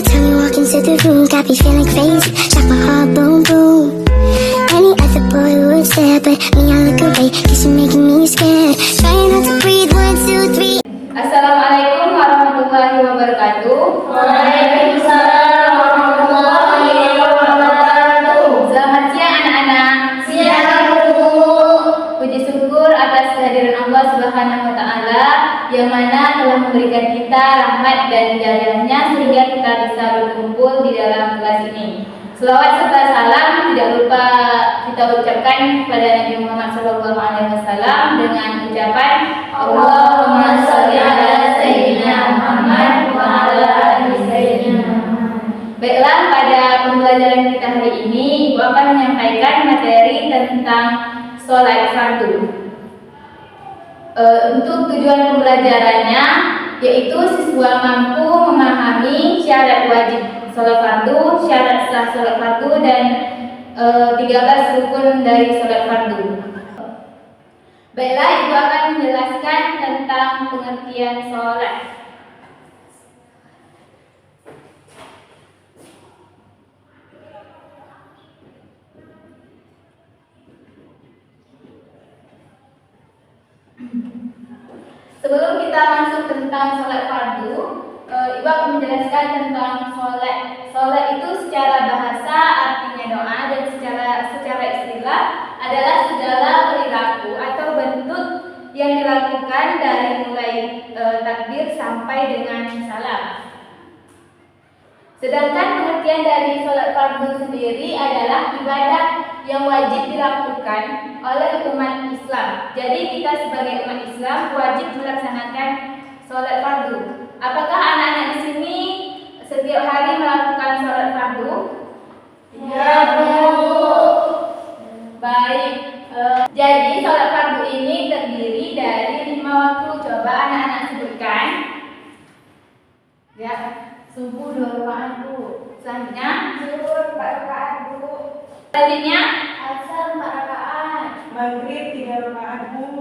time you walk into the room, got me feeling crazy, shot my heart boom boom. Any other boy would stare, but me I look away, cause you're making me scared. Trying not to breathe, 1, 2, 3. Assalamualaikum warahmatullahi wabarakatuh. Waalaikumsalam warahmatullahi wabarakatuh. Selamat siang anak-anak. Siang Bu. Puji syukur atas kehadiran Allah Subhanahu wa taala yang mana telah memberikan kita rahmat dan hidayahnya sehingga kita bisa berkumpul di dalam kelas ini. Selawat serta salam tidak lupa kita ucapkan kepada Nabi Muhammad SAW dengan ucapan Allahumma sholli ala sayyidina Muhammad wa ala ali sayyidina Muhammad. Baiklah, pada pembelajaran kita hari ini Ibu akan menyampaikan materi tentang sholat fardu. Untuk tujuan pembelajarannya yaitu siswa mampu memahami syarat wajib sholat fardu, syarat sah sholat fardu, dan 13 rukun dari sholat fardu. Baiklah, Ibu akan menjelaskan tentang pengertian sholat. Sebelum kita masuk tentang sholat fardu, Ibu akan menjelaskan tentang sholat. Sholat itu secara bahasa artinya doa, dan secara istilah adalah segala perilaku atau bentuk yang dilakukan dari mulai takbir sampai dengan salam. Sedangkan pengertian dari sholat fardu sendiri adalah ibadah yang wajib dilakukan oleh umat Islam. Jadi kita sebagai umat Islam wajib melaksanakan sholat fardu. Apakah anak-anak di sini setiap hari melakukan sholat fardu? Ya Bu. Baik. Jadi sholat fardu ini terdiri dari 5 waktu. Coba anak-anak sebutkan. Ya. Subuh 2 rakaat Bu. Selanjutnya Zuhur 4 rakaat Bu. Selanjutnya asar 4 rakaat. Maghrib 3 rakaat Bu.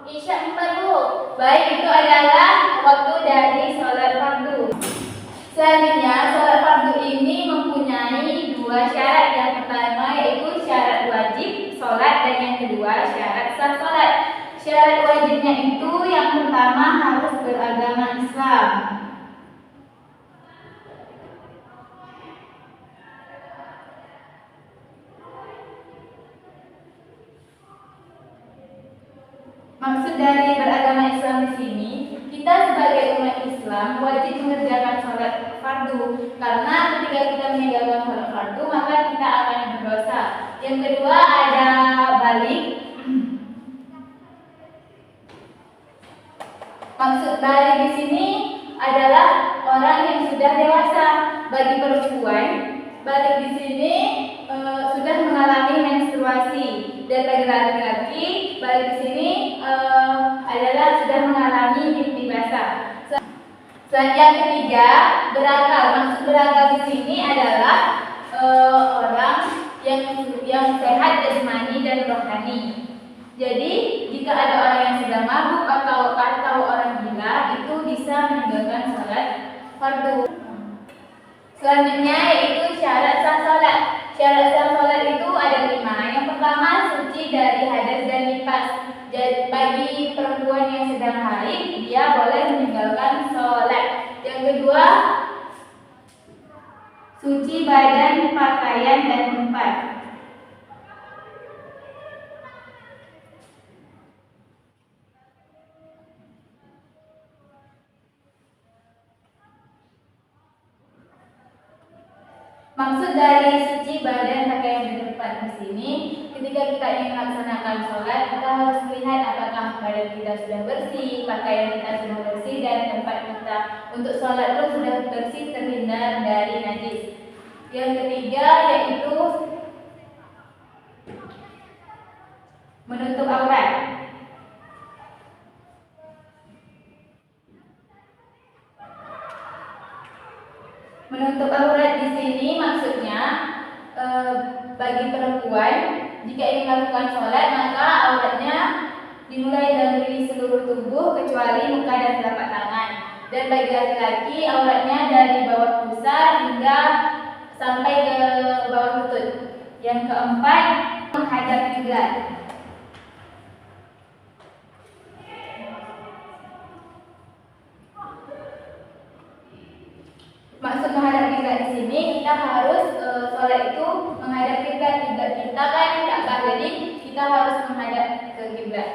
Isya 4 Bu. Baik, itu adalah waktu dari sholat fardu. Selanjutnya sholat fardu ini mempunyai 2 syarat. Yang pertama yaitu syarat wajib sholat, dan yang kedua syarat sah sholat. Syarat wajibnya itu yang pertama harus beragama Islam. Maksud dari beragama Islam di sini, kita sebagai umat Islam wajib mengerjakan sholat fardu, karena ketika kita meninggalkan sholat fardu maka kita akan berdosa. Yang kedua ada balik. Maksud balik di sini adalah orang yang sudah dewasa. Bagi perempuan, balik di sini sudah mengalami menstruasi, dan bagi laki-laki balik di sini adalah sudah mengalami mimpi basah. Yang ketiga berakal. Maksud berakal di sini adalah orang yang sehat jasmani dan rohani. Jadi jika ada orang yang sedang mabuk atau orang gila, itu bisa meninggalkan sholat fardu. Selanjutnya yaitu syarat sah sholat. Syarat sah sholat itu ada 5. Yang pertama suci dari hadas dan nifas. Jadi bagi perempuan yang sedang haid, dia boleh meninggalkan sholat. Yang kedua suci badan, pakaian, dan tempat. Maksud dari suci badan, pakaian, dan tempat di sini, ketika kita ingin melaksanakan sholat, kita harus melihat apakah badan kita sudah bersih, pakaian kita sudah bersih, dan tempat kita untuk sholat pun sudah bersih, terhindar dari najis. Yang ketiga yaitu menutup aurat. Menutup aurat di sini maksudnya bagi perempuan jika ingin melakukan sholat maka auratnya dimulai dari seluruh tubuh kecuali muka dan telapak tangan. Dan bagi laki-laki auratnya dari bawah pusar sampai ke bawah lutut. Yang keempat, menghadap kiblat. Maksud menghadap kiblat di sini, kita harus sholat itu menghadap kiblat. Kiblat kita kan Ka'bah, jadi kita harus menghadap ke kiblat.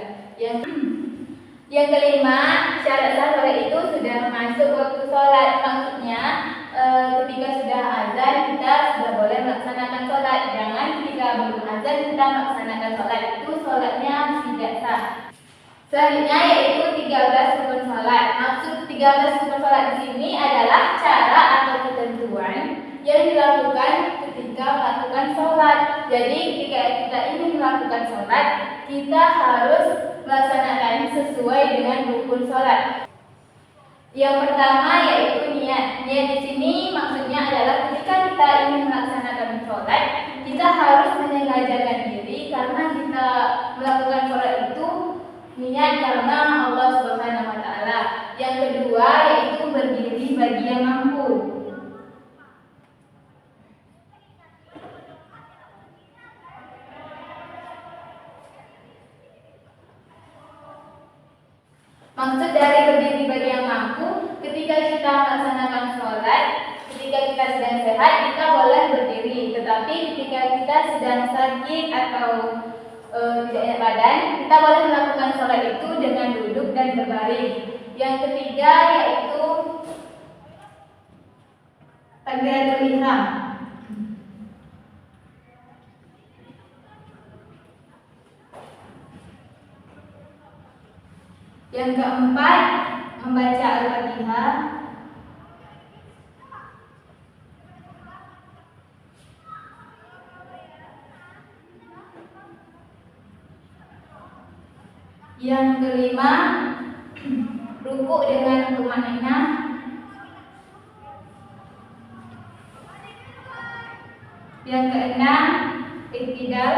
Yang kelima, syarat sah sholat itu sudah masuk waktu sholat. Maksudnya ketika sudah azan kita sudah boleh melaksanakan sholat. Jangan ketika belum azan kita melaksanakan sholat, itu sholatnya tidak sah. Selanjutnya yaitu 13 rukun sholat. Maksud 13 rukun sholat di sini adalah cara atau ketentuan yang dilakukan ketika melakukan sholat. Jadi ketika kita ingin melakukan sholat, kita harus melaksanakan sesuai dengan rukun sholat. Yang pertama yaitu niat. Niat di sini maksudnya adalah ketika kita ingin melaksanakan sholat, kita harus menyengajakan diri karena kita melakukan sholat itu niat karena Allah Subhanahu wa taala. Yang kedua yaitu berdiri bagi yang mampu. Maksud dari berdiri bagi yang mampu, ketika kita melaksanakan sholat, ketika kita sedang sehat, kita boleh berdiri. Tetapi ketika kita sedang sakit atau tidak enak badan, kita boleh melakukan sholat itu dengan duduk dan berbaring. Yang ketiga yaitu takbiratul ihram. Yang keempat, membaca Al-Fatihah. Yang kelima, rukuk dengan tumaninah. Yang keenam, iktidal.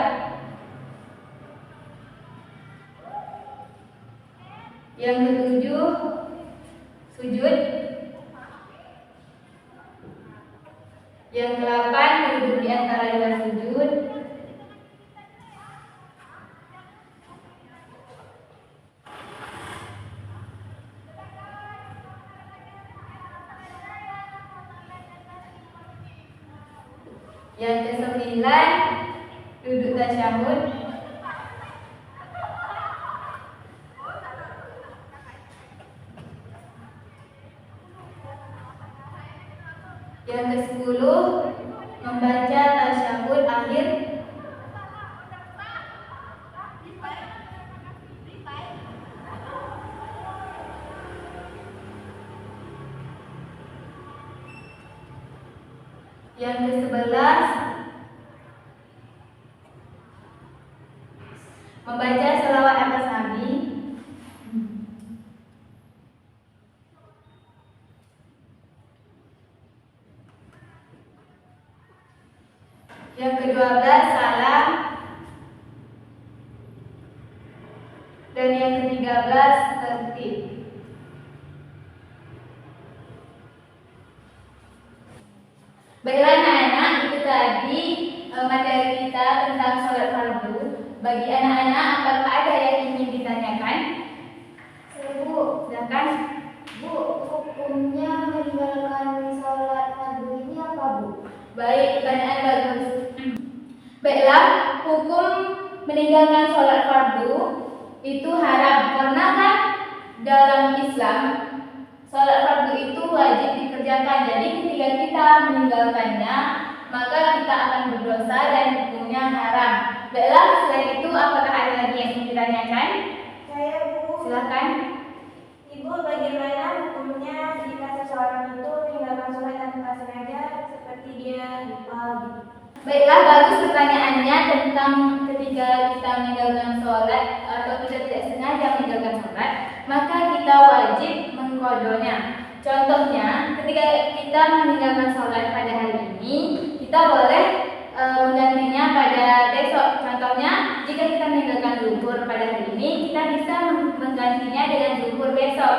Yang ketujuh, sujud. Yang kedelapan, duduk di antara dua sujud. Yang kesembilan, duduk tasyahud. Yang ke-10, membaca tasyahud akhir. Yang ke-11, membaca selawat atas Nabi. Yang ke-12, salam. Dan yang ke-13, tertib. Baiklah anak-anak, itu tadi materi kita tentang sholat fardu. Bagi anak-anak, apakah ada yang ingin ditanyakan? Bu, Silakan. Bu, hukumnya meninggalkan sholat fardu ini apa, Bu? Baik, pertanyaan bagus. Baiklah, hukum meninggalkan sholat fardu itu haram karena kan dalam Islam sholat fardu itu wajib dikerjakan. Jadi ketika kita meninggalkannya, maka kita akan berdosa dan hukumnya haram. Baiklah, selain itu apakah ada lagi yang ingin ditanyakan? Saya, Bu. Silakan. Ibu, bagaimana hukumnya jika seseorang itu meninggalkan sholat tanpa sengaja seperti dia lupa gitu? Baiklah, bagus pertanyaannya tentang ketika kita meninggalkan sholat atau kita tidak sengaja meninggalkan sholat, maka kita wajib mengqadhonya. Contohnya, ketika kita meninggalkan sholat pada hari ini, kita boleh menggantinya pada besok. Contohnya, jika kita meninggalkan zuhur pada hari ini, kita bisa menggantinya dengan zuhur besok.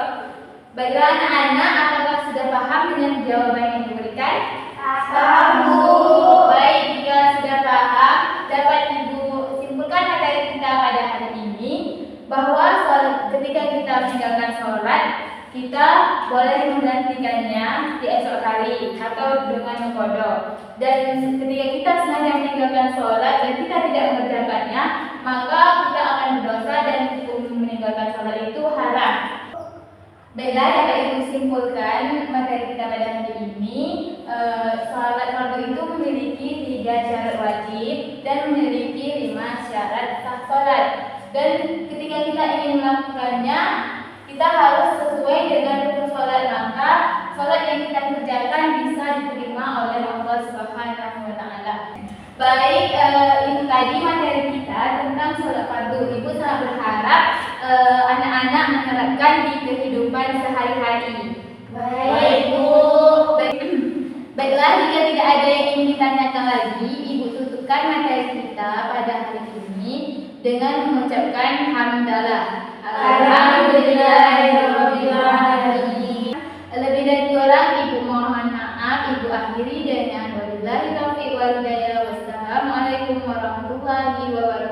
Baiklah anak-anak, apakah sudah paham dengan jawaban yang diberikan? Paham, Bu. boleh menggantikannya di esok hari atau dengan mengkodok. Dan ketika kita sengaja meninggalkan sholat dan kita tidak mengerjakannya, maka kita akan berdosa dan hukum meninggalkan sholat itu haram. Baiklah, dapat Ibu simpulkan materi kita pada hari ini. Sholat fardu itu memiliki 3 syarat wajib dan memiliki 5 syarat sah sholat. Dan ketika kita ingin melakukannya, kita harus sesuai dengan rukun sholat, maka sholat yang kita kerjakan bisa diterima oleh Allah Subhanahu wa Ta'ala. Baik, itu tadi materi kita tentang sholat fardu. Ibu sangat berharap anak-anak menerapkan di kehidupan sehari-hari. Baik, Bu. Baiklah, jika tidak ada yang ingin ditanyakan lagi, Ibu tutupkan materi kita pada hari ini dengan mengucapkan hamdalah. Alhamdulillahirobbilalamin. Lebih dari kurang Ibu mohon maaf. Ibu akhiri dengan wabillahi taufiq wal hidayah. Wassalamualaikum warahmatullahi wabarakatuh.